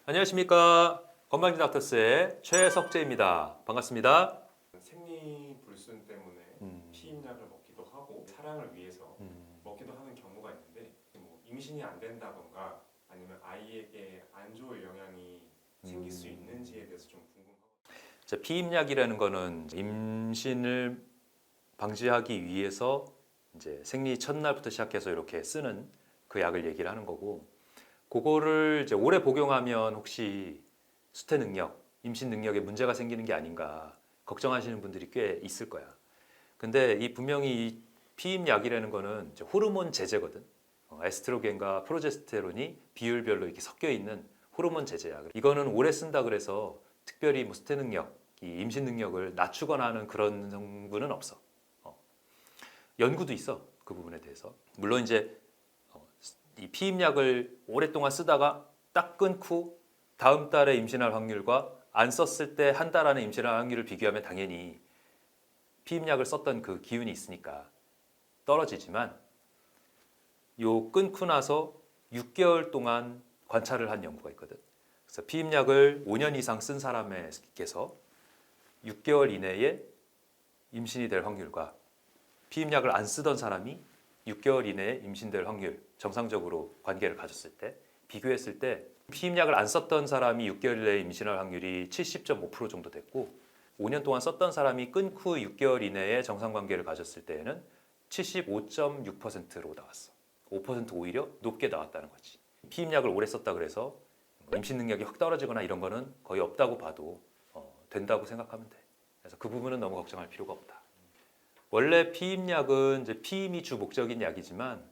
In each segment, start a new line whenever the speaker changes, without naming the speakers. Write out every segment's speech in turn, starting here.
안녕하십니까. 건강지 닥터스의 최석재입니다. 반갑습니다.
생리불순 때문에 피임약을 먹기도 하고 사랑을 위해서 먹기도 하는 경우가 있는데 뭐 임신이 안 된다던가 아니면 아이에게 안 좋을 영향이 생길 수 있는지에 대해서 좀 궁금하거든요.
피임약이라는 거는 임신을 방지하기 위해서 이제 생리 첫날부터 시작해서 이렇게 쓰는 그 약을 얘기를 하는 거고, 그거를 이제 오래 복용하면 혹시 수태 능력, 임신 능력에 문제가 생기는 게 아닌가 걱정하시는 분들이 꽤 있을 거야. 근데 이 분명히 이 피임약이라는 거는 이제 호르몬 제제거든. 에스트로겐과 프로제스테론이 비율별로 이렇게 섞여 있는 호르몬 제제야. 이거는 오래 쓴다 그래서 특별히 뭐 수태 능력, 이 임신 능력을 낮추거나 하는 그런 성분은 없어. 연구도 있어, 그 부분에 대해서. 물론 이제 이 피임약을 오랫동안 쓰다가 딱 끊고 다음 달에 임신할 확률과 안 썼을 때 한 달 안에 임신할 확률을 비교하면 당연히 피임약을 썼던 그 기운이 있으니까 떨어지지만, 요 끊고 나서 6개월 동안 관찰을 한 연구가 있거든. 그래서 피임약을 5년 이상 쓴 사람에게서 6개월 이내에 임신이 될 확률과 피임약을 안 쓰던 사람이 6개월 이내에 임신될 확률, 정상적으로 관계를 가졌을 때 비교했을 때 피임약을 안 썼던 사람이 6개월 내에 임신할 확률이 70.5% 정도 됐고, 5년 동안 썼던 사람이 끊고 6개월 이내에 정상 관계를 가졌을 때에는 75.6%로 나왔어. 5% 오히려 높게 나왔다는 거지. 피임약을 오래 썼다 그래서 임신 능력이 확 떨어지거나 이런 거는 거의 없다고 봐도 된다고 생각하면 돼. 그래서 그 부분은 너무 걱정할 필요가 없다. 원래 피임약은 이제 피임이 주 목적인 약이지만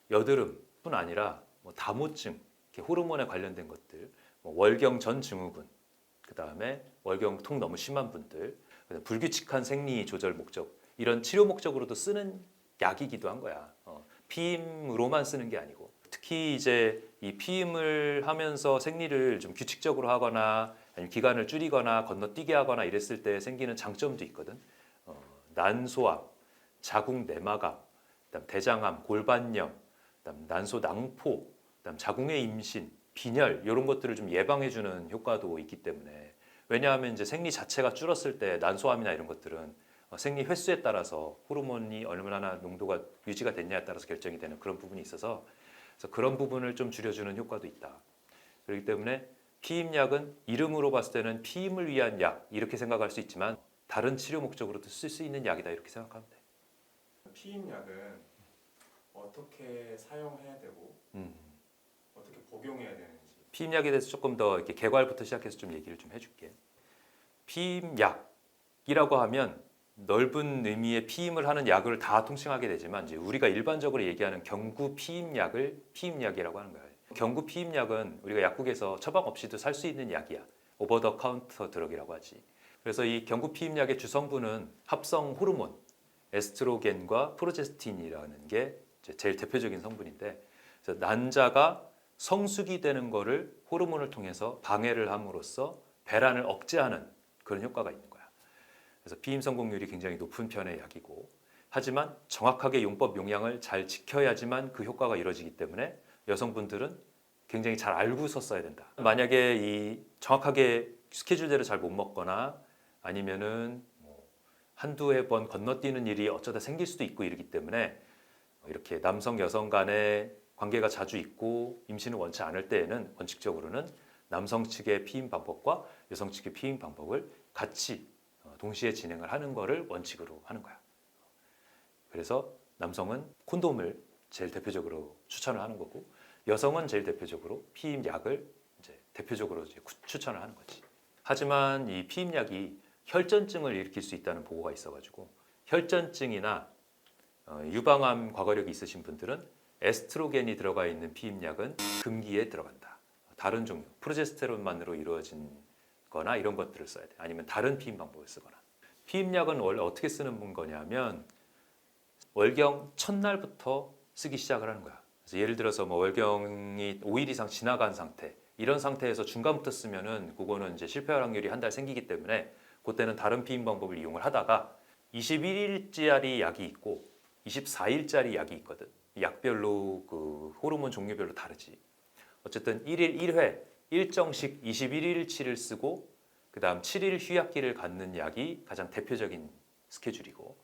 여드름뿐 아니라 뭐 다모증, 호르몬에 관련된 것들, 뭐 월경 전 증후군, 그 다음에 월경통 너무 심한 분들, 불규칙한 생리 조절 목적, 이런 치료 목적으로도 쓰는 약이기도 한 거야. 피임으로만 쓰는 게 아니고, 특히 이제 이 피임을 하면서 생리를 좀 규칙적으로 하거나 아니면 기간을 줄이거나 건너뛰게 하거나 이랬을 때 생기는 장점도 있거든. 난소암, 자궁 내막암, 그다음 대장암, 골반염, 그다음 난소 낭포, 그다음 자궁의 임신, 빈혈 이런 것들을 좀 예방해주는 효과도 있기 때문에, 왜냐하면 이제 생리 자체가 줄었을 때 난소암이나 이런 것들은 생리 횟수에 따라서 호르몬이 얼마나 농도가 유지가 됐냐에 따라서 결정이 되는 그런 부분이 있어서, 그래서 그런 부분을 좀 줄여주는 효과도 있다. 그렇기 때문에 피임약은 이름으로 봤을 때는 피임을 위한 약 이렇게 생각할 수 있지만 다른 치료 목적으로도 쓸 수 있는 약이다 이렇게 생각하면 돼.
피임약은 어떻게 사용해야 되고 어떻게 복용해야 되는지.
피임약에 대해서 조금 더 이렇게 개괄부터 시작해서 좀 얘기를 좀 해줄게. 피임약이라고 하면 넓은 의미의 피임을 하는 약을 다 통칭하게 되지만, 이제 우리가 일반적으로 얘기하는 경구 피임약을 피임약이라고 하는 거예요. 경구 피임약은 우리가 약국에서 처방 없이도 살 수 있는 약이야. 오버 더 카운터 드럭이라고 하지. 그래서 이 경구 피임약의 주성분은 합성 호르몬 에스트로겐과 프로제스틴이라는 게 제일 대표적인 성분인데, 그래서 난자가 성숙이 되는 거를 호르몬을 통해서 방해를 함으로써 배란을 억제하는 그런 효과가 있는 거야. 그래서 피임 성공률이 굉장히 높은 편의 약이고, 하지만 정확하게 용법 용량을 잘 지켜야지만 그 효과가 이루어지기 때문에 여성분들은 굉장히 잘 알고서 써야 된다. 만약에 이 정확하게 스케줄대로 잘 못 먹거나 아니면은 뭐 한두 해 번 건너뛰는 일이 어쩌다 생길 수도 있고 이러기 때문에, 이렇게 남성 여성 간의 관계가 자주 있고 임신을 원치 않을 때에는 원칙적으로는 남성 측의 피임 방법과 여성 측의 피임 방법을 같이 동시에 진행을 하는 거를 원칙으로 하는 거야. 그래서 남성은 콘돔을 제일 대표적으로 추천을 하는 거고, 여성은 제일 대표적으로 피임약을 이제 대표적으로 이제 추천을 하는 거지. 하지만 이 피임약이 혈전증을 일으킬 수 있다는 보고가 있어가지고, 혈전증이나 유방암 과거력이 있으신 분들은 에스트로겐이 들어가 있는 피임약은 금기에 들어간다. 다른 종류, 프로제스테론만으로 이루어진 거나 이런 것들을 써야 돼. 아니면 다른 피임 방법을 쓰거나. 피임약은 원래 어떻게 쓰는 거냐면 월경 첫날부터 쓰기 시작을 하는 거야. 그래서 예를 들어서 뭐 월경이 5일 이상 지나간 상태, 이런 상태에서 중간부터 쓰면은 그거는 이제 실패할 확률이 한 달 생기기 때문에 그때는 다른 피임 방법을 이용을 하다가 21일짜리 약이 있고 24일짜리 약이 있거든. 약별로 그 호르몬 종류별로 다르지. 어쨌든 1일 1회 일정식 21일치를 쓰고 그다음 7일 휴약기를 갖는 약이 가장 대표적인 스케줄이고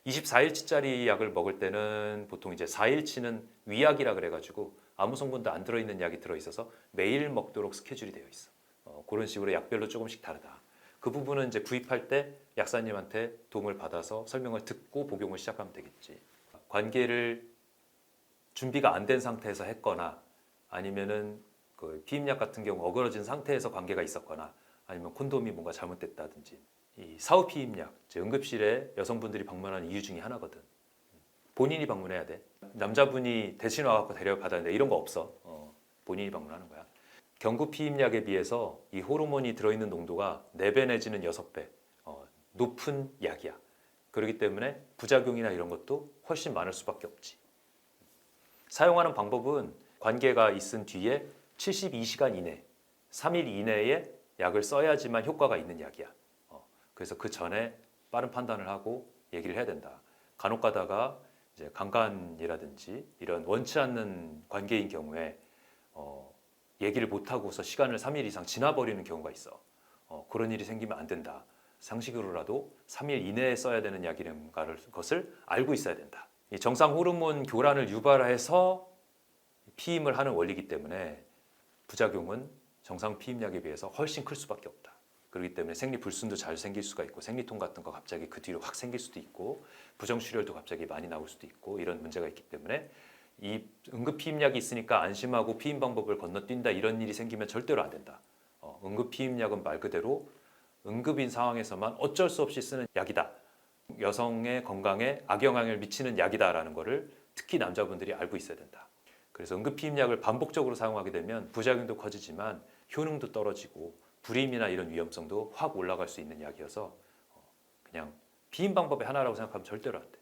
24일치짜리 약을 먹을 때는 보통 이제 4일치는 위약이라 그래가지고 아무 성분도 안 들어있는 약이 들어있어서 매일 먹도록 스케줄이 되어 있어. 그런 식으로 약별로 조금씩 다르다. 그 부분은 이제 구입할 때 약사님한테 도움을 받아서 설명을 듣고 복용을 시작하면 되겠지. 관계를 준비가 안 된 상태에서 했거나 아니면은 그 피임약 같은 경우 어그러진 상태에서 관계가 있었거나 아니면 콘돔이 뭔가 잘못됐다든지 이 사후 피임약, 응급실에 여성분들이 방문하는 이유 중에 하나거든. 본인이 방문해야 돼. 남자분이 대신 와갖고 데려받아야 돼. 이런 거 없어. 본인이 방문하는 거야. 경구 피임약에 비해서 이 호르몬이 들어있는 농도가 4배 내지는 6배 높은 약이야. 그렇기 때문에 부작용이나 이런 것도 훨씬 많을 수밖에 없지. 사용하는 방법은 관계가 있은 뒤에 72시간 이내, 3일 이내에 약을 써야지만 효과가 있는 약이야. 그래서 그 전에 빠른 판단을 하고 얘기를 해야 된다. 간혹 가다가 이제 강간이라든지 이런 원치 않는 관계인 경우에 얘기를 못 하고서 시간을 3일 이상 지나버리는 경우가 있어. 그런 일이 생기면 안 된다. 상식으로라도 3일 이내에 써야 되는 약이라는 것을 알고 있어야 된다. 이 정상 호르몬 교란을 유발해서 피임을 하는 원리이기 때문에 부작용은 정상 피임약에 비해서 훨씬 클 수밖에 없다. 그렇기 때문에 생리불순도 잘 생길 수가 있고 생리통 같은 거 갑자기 그 뒤로 확 생길 수도 있고 부정출혈도 갑자기 많이 나올 수도 있고 이런 문제가 있기 때문에 이 응급 피임약이 있으니까 안심하고 피임 방법을 건너뛴다 이런 일이 생기면 절대로 안 된다. 응급 피임약은 말 그대로 응급인 상황에서만 어쩔 수 없이 쓰는 약이다. 여성의 건강에 악영향을 미치는 약이다라는 거를 특히 남자분들이 알고 있어야 된다. 그래서 응급 피임약을 반복적으로 사용하게 되면 부작용도 커지지만 효능도 떨어지고 불임이나 이런 위험성도 확 올라갈 수 있는 약이어서 그냥 피임 방법의 하나라고 생각하면 절대로 안 돼.